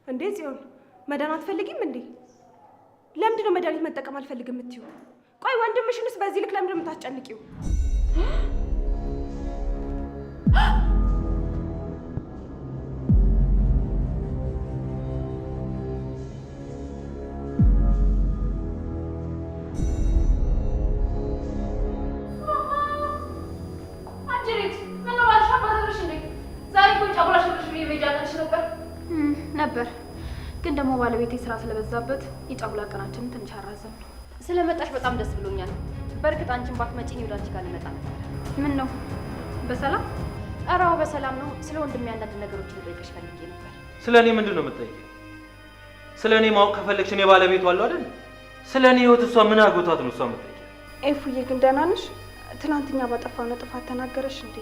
እንዴ ጽዮን መዳን አትፈልጊም እንዴ? ለምንድን ነው መድኃኒት መጠቀም አልፈልግም የምትይው? ቆይ ወንድምሽንስ በዚህ ልክ ለምንድን ነው የምታስጨንቂው? ነበር ግን ደግሞ ባለቤቴ ስራ ስለበዛበት የጫጉላ ቀናችንን ትንሽ አራዘም ነው። ስለመጣሽ በጣም ደስ ብሎኛል። በእርግጥ አንቺን ባትመጪ ወደ አንቺ ጋር ልመጣ ነበር። ምን ነው በሰላም? ኧረ አዎ በሰላም ነው። ስለ ወንድሜ አንዳንድ ነገሮችን ልጠይቅሽ ፈልጌ ነበር። ስለ እኔ ምንድን ነው የምትጠይቂው? ስለ እኔ ማወቅ ከፈለግሽ እኔ ባለቤቱ አለው አይደል? ስለ እኔ ህይወት እሷ ምን አጎቷት ነው እሷ የምትጠይቂው? ኤፉዬ ግን ደህና ነሽ? ትናንትኛ ባጠፋነው ጥፋት ተናገረሽ እንዴ?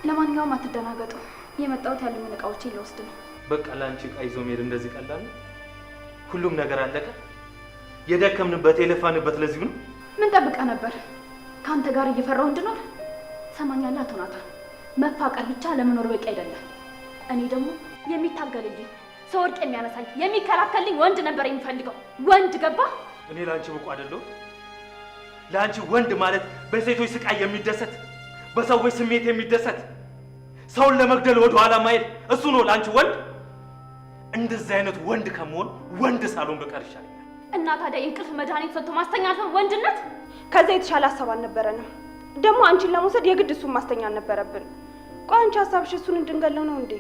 ለማንኛውም አትደናገጡ። የመጣሁት ያሉኝን እቃዎችን ልወስድ ነው። በቃ ለአንቺ እቃ ይዞ መሄድ እንደዚህ ቀላል ነው? ሁሉም ነገር አለቀ? የደከምንበት የለፋንበት ለዚሁ ነው? ምን ጠብቀህ ነበር? ከአንተ ጋር እየፈራሁ እንድኖር? ሰማኛለህ አቶ ናታን፣ መፋቀር ብቻ ለመኖር በቂ አይደለም። እኔ ደግሞ የሚታገልልኝ ሰወርቅ የሚያነሳኝ የሚከራከልኝ ወንድ ነበር የሚፈልገው። ወንድ ገባ? እኔ ለአንቺ ብቁ አይደለሁ? ለአንቺ ወንድ ማለት በሴቶች ስቃይ የሚደሰት በሰዎች ስሜት የሚደሰት ሰውን ለመግደል ወደ ኋላ ማየት እሱ ነው ለአንቺ ወንድ? እንደዚህ አይነት ወንድ ከመሆን ወንድ ሳሎን በቀር ይሻለኛል። እና ታዲያ የእንቅልፍ መድኃኒት ሰጥቶ ማስተኛት ነው ወንድነት? ከዛ የተሻለ ሀሳብ አልነበረንም። ደግሞ አንቺን ለመውሰድ የግድ እሱን ማስተኛ አልነበረብን። ቆይ አንቺ ሀሳብሽ እሱን እንድንገለው ነው እንዴ?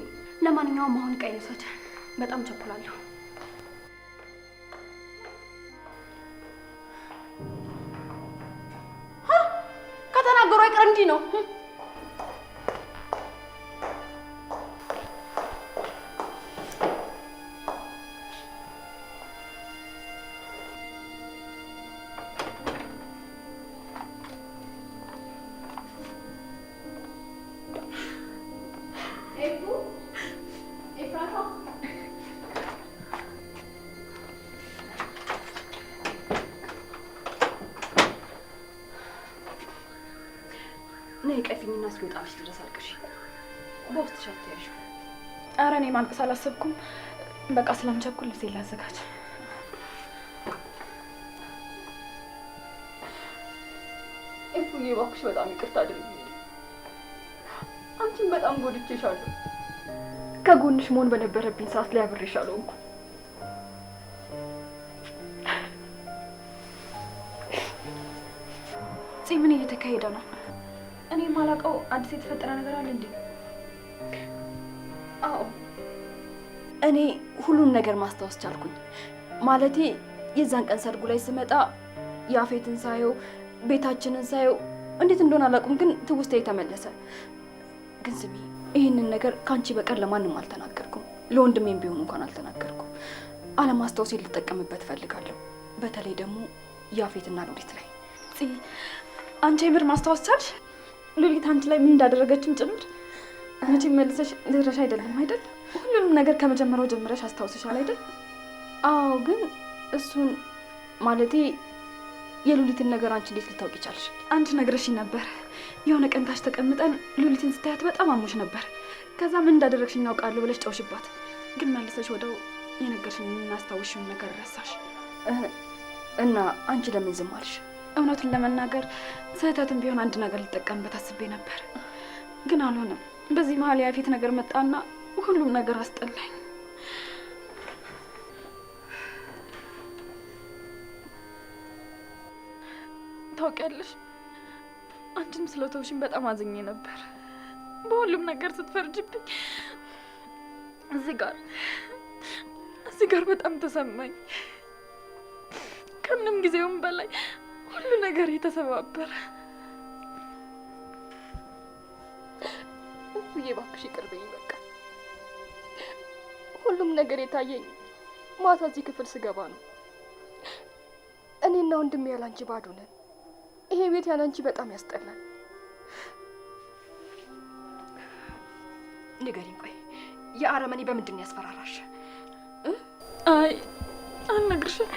ለማንኛውም አሁን ቀይ ልውሰድ፣ በጣም ቸኩላለሁ። ከተናገሩ አይቀር እንዲህ ነው። ነይ ቀፊኝና እስኪወጣልሽ ድረስ አልቅሽ። በውስጥ ሻትያሽ። ኧረ እኔ ማልቀስ አላሰብኩም። በቃ ስለምቸኩል ልብሴን ላዘጋጅ። ኤፉዬ እባክሽ በጣም ይቅርታ አድርጊልኝ። አንቺን በጣም ጎድቼሻለሁ። ከጎንሽ መሆን በነበረብኝ ሰዓት ላይ አብሬሽ አልሆንኩም። ምን እየተካሄደ ነው? እኔ ማላውቀው አዲስ የተፈጠረ ነገር አለ እንዴ? አዎ እኔ ሁሉን ነገር ማስታወስ ቻልኩኝ። ማለቴ የዛን ቀን ሰርጉ ላይ ስመጣ ያፌትን ሳየው ቤታችንን ሳየው እንዴት እንደሆነ አላውቅም፣ ግን ትውስታዬ ተመለሰ። ግን ስሚ፣ ይህንን ነገር ካንቺ በቀር ለማንም አልተናገርኩም። ለወንድሜም ቢሆን እንኳን አልተናገርኩም። አለማስታወሴን ልጠቀምበት እፈልጋለሁ። በተለይ ደግሞ ያፌትና ሉሊት ላይ። አንቺ የምር ማስታወስ ቻልሽ? ሉሊት አንቺ ላይ ምን እንዳደረገችም ጭምር? መቼም መልሰሽ ልትረሺ አይደለም አይደል? ሁሉንም ነገር ከመጀመሪያው ጀምረሽ አስታውሰሻል አይደል? አዎ፣ ግን እሱን ማለቴ የሉሊትን ነገር አንቺ እንዴት ልታውቂ ቻልሽ? አንቺ ነግረሽኝ ነበር። የሆነ ቀን ታች ተቀምጠን ሉሊትን ስታያት በጣም አሞሽ ነበር። ከዛ ምን እንዳደረግሽኝ እናውቃለሁ ብለሽ ጨውሽባት። ግን መልሰሽ ወደው የነገርሽኝ እናስታውሽውን ነገር ረሳሽ። እና አንቺ ለምን ዝም አልሽ? እውነቱን ለመናገር ስህተትም ቢሆን አንድ ነገር ልጠቀምበት አስቤ ነበር፣ ግን አልሆነም። በዚህ መሀል ያፌት ነገር መጣና ሁሉም ነገር አስጠላኝ። ታውቂያለሽ፣ አንቺም ስለተውሽኝ በጣም አዝኜ ነበር። በሁሉም ነገር ስትፈርጅብኝ እዚህ ጋር በጣም ተሰማኝ። ከምንም ጊዜውም በላይ ሁሉ ነገር የተሰባበረ። እባክሽ ይቅር በይኝ። በቃ ሁሉም ነገር የታየኝ ማታ እዚህ ክፍል ስገባ ነው። እኔና ወንድሜ ያላንቺ ባዶ ነን። ይሄ ቤት ያላንቺ በጣም ያስጠላል። ንገሪኝ፣ ቆይ የአረመኔ በምንድን ያስፈራራሽ? አይ አልነግርሽም።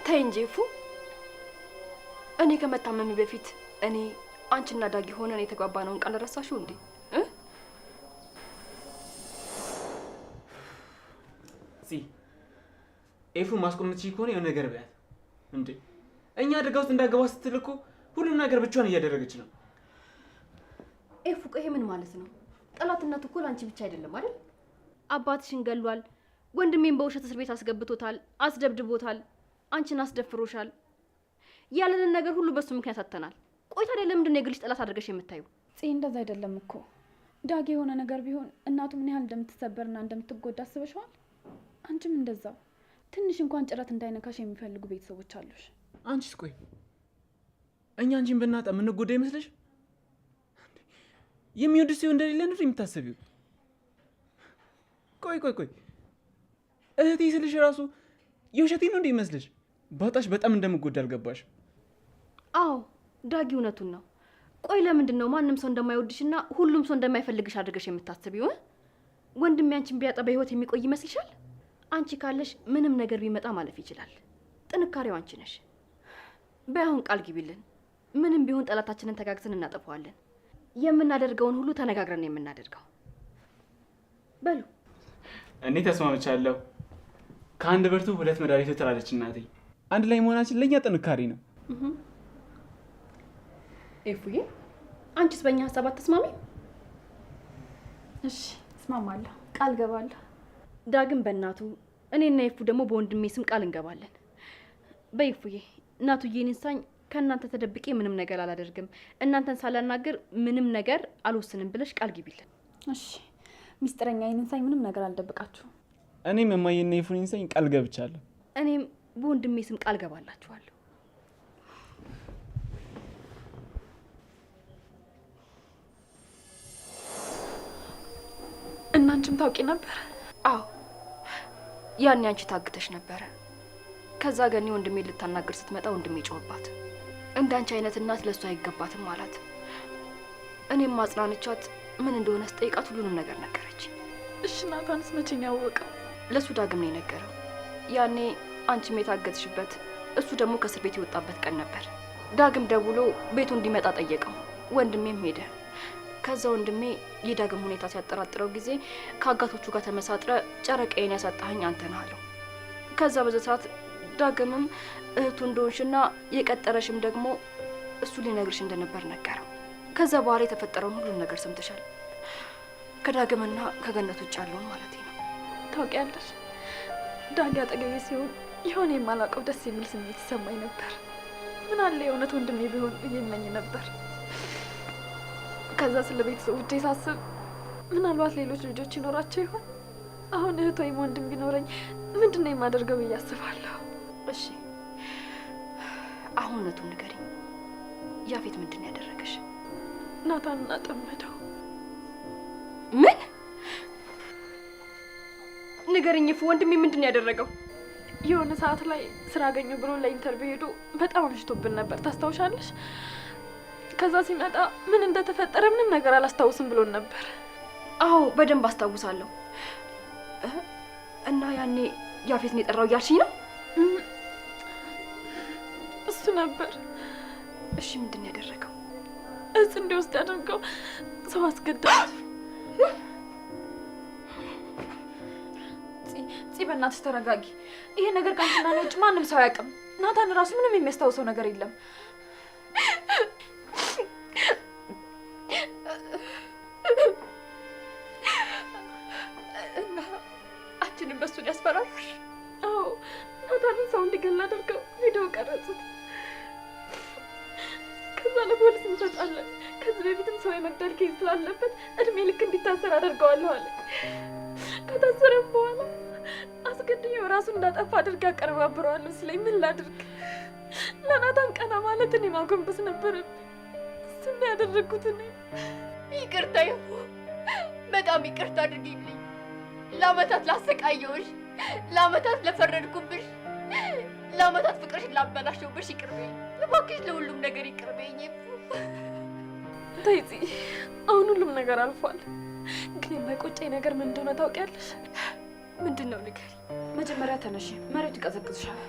ተይ እንጂ ፉ። እኔ ከመታመሚ በፊት እኔ አንቺና ዳጊ ሆነን የተግባባነውን ቃል ረሳሽው እንዴ? ኤፉ ማስቆም የምትችይ ከሆነ የሆነ ነገር በያት እንዴ። እኛ አደጋ ውስጥ እንዳገባ ስትል እኮ ሁሉም ነገር ብቻዋን እያደረገች ነው። ኤፉ ቆይ ምን ማለት ነው? ጠላትነቱ እኮ ላንቺ ብቻ አይደለም አይደል? አባትሽን ገሏል፣ ወንድሜን በውሸት እስር ቤት አስገብቶታል፣ አስደብድቦታል፣ አንቺን አስደፍሮሻል። ያለንን ነገር ሁሉ በሱ ምክንያት አተናል። ቆይ ታዲያ ለምንድን ነው የግልሽ ጠላት አድርገሽ የምታዩ? እንደዛ አይደለም እኮ ዳጊ። የሆነ ነገር ቢሆን እናቱ ምን ያህል እንደምትሰበርና እንደምትጎዳ አስበሽዋል? አንቺም እንደዛው ትንሽ እንኳን ጭረት እንዳይነካሽ የሚፈልጉ ቤተሰቦች አሉሽ። አንቺስ ቆይ እኛ አንቺን ብናጣ የምንጎዳ ይመስልሽ? የሚወድሽ ሰው እንደሌለ ነው የምታስቢው? ቆይ እህቴ ስልሽ ራሱ የውሸቴ ነው እንዴ ይመስልሽ? ባጣሽ በጣም እንደምጎዳ አልገባሽ? አዎ ዳጊ እውነቱን ነው። ቆይ ለምንድን ነው ማንም ሰው እንደማይወድሽና ሁሉም ሰው እንደማይፈልግሽ አድርገሽ የምታስቢው? ወንድሜ አንቺን ቢያጣ በህይወት የሚቆይ ይመስልሻል? አንቺ ካለሽ ምንም ነገር ቢመጣ ማለፍ ይችላል። ጥንካሬው አንቺ ነሽ። በአሁን ቃል ግቢልን። ምንም ቢሆን ጠላታችንን ተጋግዘን እናጠፋዋለን። የምናደርገውን ሁሉ ተነጋግረን የምናደርገው። በሉ እኔ ተስማምቻለሁ። ከአንድ ብርቱ ሁለት መድኃኒቱ ትላለች እናቴ። አንድ ላይ መሆናችን ለእኛ ጥንካሬ ነው። ኤፉዬ አንቺስ በእኛ ሀሳብ አትስማሚ? እሺ እስማማለሁ፣ ቃል ገባለሁ። ዳግም በእናቱ እኔና ኤፉ ደግሞ በወንድሜ ስም ቃል እንገባለን። በኤፉዬ እናቱዬን እንሳኝ ከእናንተ ተደብቄ ምንም ነገር አላደርግም፣ እናንተን ሳላናገር ምንም ነገር አልወስንም ብለሽ ቃል ግቢልን። እሺ ሚስጥረኛ ይንሳኝ፣ ምንም ነገር አልደብቃችሁም። እኔም የማየና ኤፉን እንሳኝ ቃል ገብቻለሁ። እኔም በወንድሜ ስም ቃል ገባላችኋለሁ። እናንቺም ታውቂ ነበር? አዎ ያኔ አንቺ ታግተሽ ነበረ። ከዛ ገኒ ወንድሜ ልታናገር ስትመጣ ወንድሜ ጮህባት። እንዳንቺ አይነት እናት ለሷ አይገባትም አላት። እኔም ማጽናንቻት ምን እንደሆነ ስጠይቃት ሁሉንም ነገር ነገረች። እሺ ናታንስ መቼ ነው ያወቀው? ለሱ ዳግም ነው የነገረው። ያኔ አንቺም የታገትሽበት እሱ ደግሞ ከእስር ቤት የወጣበት ቀን ነበር። ዳግም ደውሎ ቤቱ እንዲመጣ ጠየቀው። ወንድሜም ሄደ። ከዛ ወንድሜ የዳግም ሁኔታ ሲያጠራጥረው ጊዜ ከአጋቶቹ ጋር ተመሳጥረ ጨረቃዬን ያሳጣኸኝ አንተ ነህ አለው። ከዛ በዛ ሰዓት ዳግምም እህቱ እንደሆንሽና የቀጠረሽም ደግሞ እሱ ሊነግርሽ እንደነበር ነገረው። ከዛ በኋላ የተፈጠረውን ሁሉን ነገር ሰምተሻል። ከዳግምና ከገነት ውጭ ያለውን ማለት ነው። ታውቂያለሽ ዳጊ አጠገቤ ሲሆን የሆነ የማላውቀው ደስ የሚል ስሜት ይሰማኝ ነበር። ምን አለ የእውነት ወንድሜ ቢሆን ብዬ እመኝ ነበር። ከዛ ስለ ቤተሰቦቼ ሳስብ ምናልባት ሌሎች ልጆች ይኖራቸው ይሆን? አሁን እህት ወይም ወንድም ቢኖረኝ ምንድን ነው የማደርገው ብዬ አስባለሁ። እሺ አሁን እውነቱን ንገሪኝ። ያፌት ምንድን ነው ያደረገሽ? ናታንን አጠመደው። ምን? ንገሪኝ እፉ፣ ወንድሜ ምንድን ነው ያደረገው? የሆነ ሰዓት ላይ ስራ አገኘሁ ብሎ ለኢንተርቪው ሄዶ በጣም አምሽቶብን ነበር፣ ታስታውሻለሽ? ከዛ ሲመጣ ምን እንደተፈጠረ ምንም ነገር አላስታውስም ብሎን ነበር። አዎ በደንብ አስታውሳለሁ። እና ያኔ ያፌትን የጠራው እያልሽኝ ነው? እሱ ነበር። እሺ ምንድን ነው ያደረገው? እጽ እንዲወስድ አድርገው ሰው አስገዳት። ፂ በእናትሽ ተረጋጊ። ይሄ ነገር ከአንቺና እኔ ውጭ ማንም ሰው አያውቅም። ናታን ራሱ ምንም የሚያስታውሰው ነገር የለም። እና አንቺንም በሱን ያስፈራራሽ? አዎ ናታንን ሰው እንዲገል አድርገው ቪዲዮ ቀረጹት። ከዛ ለፖሊስ እንሰጣለን። ከዚህ በፊትም ሰው የመግደል ኬዝ ስላለበት እድሜ ልክ እንዲታሰር አደርገዋለሁ አለ። ከታሰረም በኋላ አስገድዬው ራሱን እንዳጠፋ አድርጋ አቀረባብረዋለሁ ሲለኝ ምን ላድርግ? ለናታን ቀና ማለት እኔ ማጎንበስ ነበረብኝ። እሱን ያደረግኩት እኔ። ይቅርታ ይፉ፣ በጣም ይቅርታ አድርጊልኝ። ለአመታት ላሰቃየሁሽ፣ ለአመታት ለፈረድኩብሽ፣ ለአመታት ፍቅርሽን ላበላሸሁብሽ ይቅር በይኝ እባክሽ። ለሁሉም ነገር ይቅር በይኝ ይፉ። ተይ ፂ፣ አሁን ሁሉም ነገር አልፏል። ግን የማይቆጨኝ ነገር ምን እንደሆነ ታውቂያለሽ? ምንድን ነው ንገሪ። መጀመሪያ ተነሺ፣ መሬቱ ይቀዘቅዝሻል።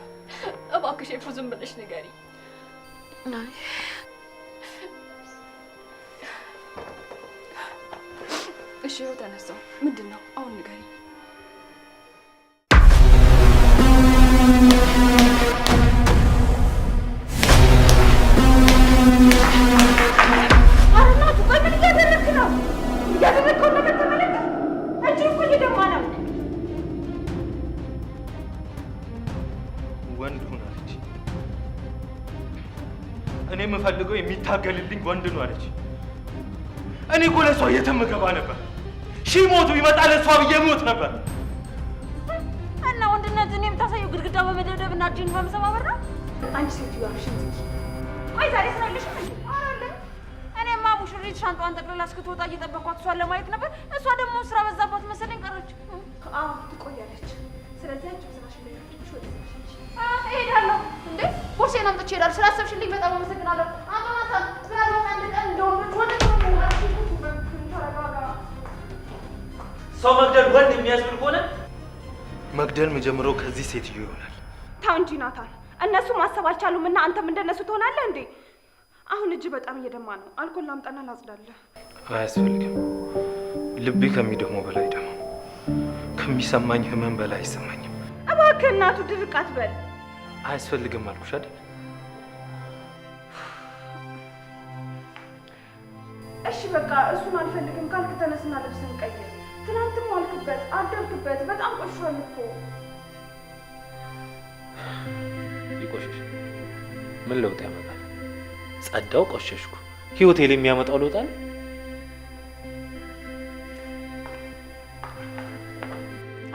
እባክሽ ይፉ ዝም ብለሽ ንገሪ። አይ እሺ ተነሳው። ምንድን ነው አሁን ንገሪ። የምፈልገው የሚታገልልኝ ወንድ ነው አለች። እኔ እኮ ለእሷ የትም እገባ ነበር። ሺህ ሞቱ ይመጣ ለእሷ ብዬ ሞት ነበር። እና ወንድነትን የምታሳየው ግድግዳ በመደብደብ እና እጅን በመሰባበር ነው? አንቺ ሴትዮ አፍሽን ዝጊ። ወይ ዛሬ ስራ የለሽም እንዴ? አለ እኔማ ሙሽሪት ሻንጣዋን ጠቅልላ እስክትወጣ እየጠበኳት እሷን ለማየት ነበር። እሷ ደግሞ ስራ በዛባት መሰለኝ ቀረች። አዎ ትቆያለች። ስለዚህ አንቺ ስራሽ ላይ ትንሽ ወደ እሄዳለሁ። እንዴ ቦርሴን አምጥቼ እሄዳለሁ። ስላሰብሽልኝ በጣም አመሰግናለሁ። አንተናታ ስላልሆነ አንድ ቀን እንደሆነች ወደ ሰው መግደል ወንድ የሚያስብል ከሆነ መግደል መጀመሪያው ከዚህ ሴትዮ ይሆናል። ታው እንጂ ናታን፣ እነሱ ማሰብ አልቻሉም እና አንተም እንደነሱ ትሆናለህ እንዴ? አሁን እጅ በጣም እየደማ ነው። አልኮል ላምጣና ላጽዳለህ። አያስፈልግም። ልቤ ከሚደማው በላይ ደማ፣ ከሚሰማኝ ህመም በላይ አይሰማኝም። እባክህ እናቱ ድርቅ አትበል። አያስፈልግም አልኩሽ አይደል? እሺ በቃ እሱን አልፈልግም ካልክ ተነስና ልብስን ቀይር። ትናንትም ዋልክበት አደርክበት፣ በጣም ቆሽሿል እኮ። ይቆሽሽ ምን ለውጥ ያመጣል? ጸዳው፣ ቆሸሽኩ። ህይወቴ ላይ የሚያመጣው ለውጥ አለ?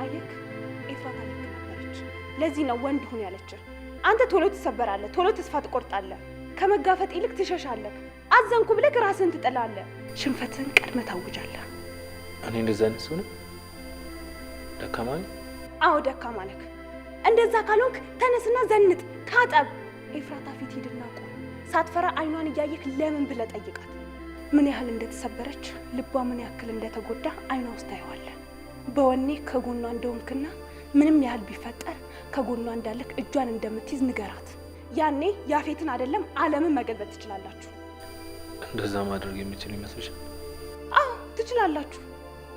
አየክ፣ ኤፍራታ ልክ ነበረች። ለዚህ ነው ወንድ ሁን ያለችን። አንተ ቶሎ ትሰበራለህ፣ ቶሎ ተስፋ ትቆርጣለህ። ከመጋፈጥ ይልቅ ትሸሻለህ። አዘንኩ ብለህ ራስህን ትጥላለህ። ሽንፈትህን ቀድመህ ታውጃለህ። እኔ እንደዛ አይነት ሰው ነኝ? ደካማ ነኝ? አዎ ደካማ ነህ። እንደዛ ካልሆንክ ተነስና ዘንጥ፣ ታጠብ። ኤፍራታ ፊት ሂድና ቁም። ሳትፈራ አይኗን እያየክ ለምን ብለህ ጠይቃት። ምን ያህል እንደተሰበረች፣ ልቧ ምን ያክል እንደተጎዳ አይኗ ውስጥ ታየዋለህ። በወኔ ከጎኗ እንደሆንክና ምንም ያህል ቢፈጠር ከጎኗ እንዳለክ እጇን እንደምትይዝ ንገራት። ያኔ ያፌትን አይደለም ዓለምን መገልበጥ ትችላላችሁ። እንደዛ ማድረግ የምችል ይመስልሻል? አዎ ትችላላችሁ።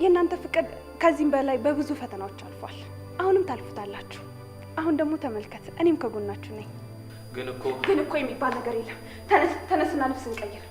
የእናንተ ፍቅር ከዚህም በላይ በብዙ ፈተናዎች አልፏል። አሁንም ታልፉታላችሁ። አሁን ደግሞ ተመልከት፣ እኔም ከጎናችሁ ነኝ። ግን እኮ የሚባል ነገር የለም። ተነስና ልብስ እንቀይር።